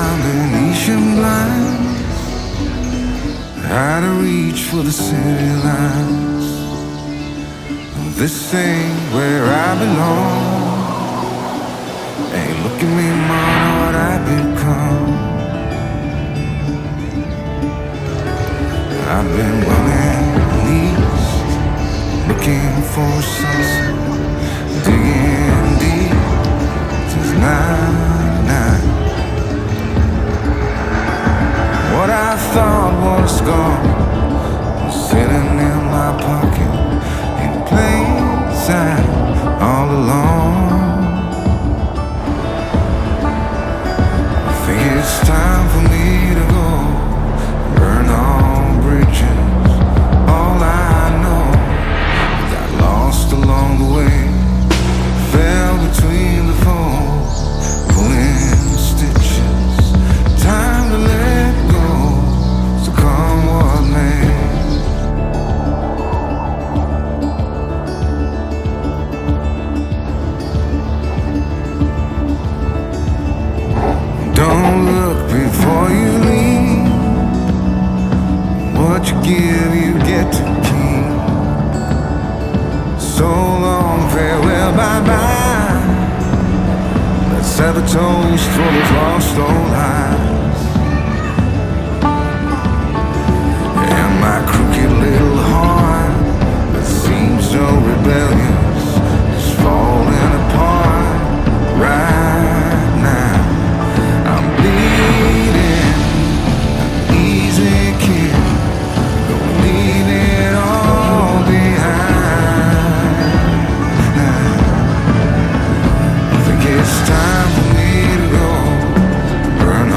behind Venetian blinds, out of reach for the city lights. This ain't where I belong. Hey, look at me, mama, what I've become. I've been running east, looking for sunset, digging deep since 99. What I thought was gone was sitting in my pocket in plain sight all along. I think it's time for me to go, burn all bridges. All I know, I got lost along the way, fell between the fold, pulling stitches. Time to let go, so come what may. Don't look before you leave. What you give, you get to keep. So long, farewell, bye-bye. Let's have a toast for those lost old eyes. And my crooked little heart that seems so rebellious is falling apart right now. I'm bleeding, an easy kid, gonna leave it all behind. I think it's time for me to go, burn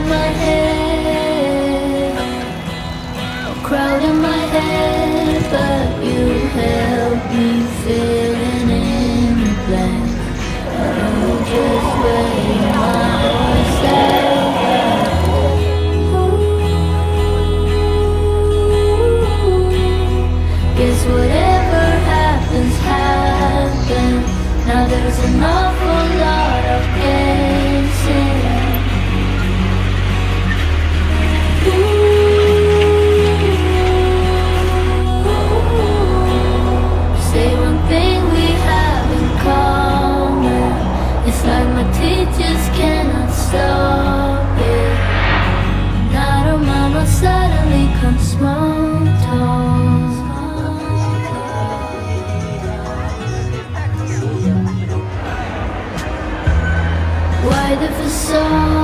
my head, a crowd in my head, but you help me filling in the blank. You just remind myself. Guess whatever happens, happens. Now there's an awful lot of guessing. Say one thing we have in common. It's like my teachers cannot stop it. Now our mama suddenly comes small talk. Why the facade?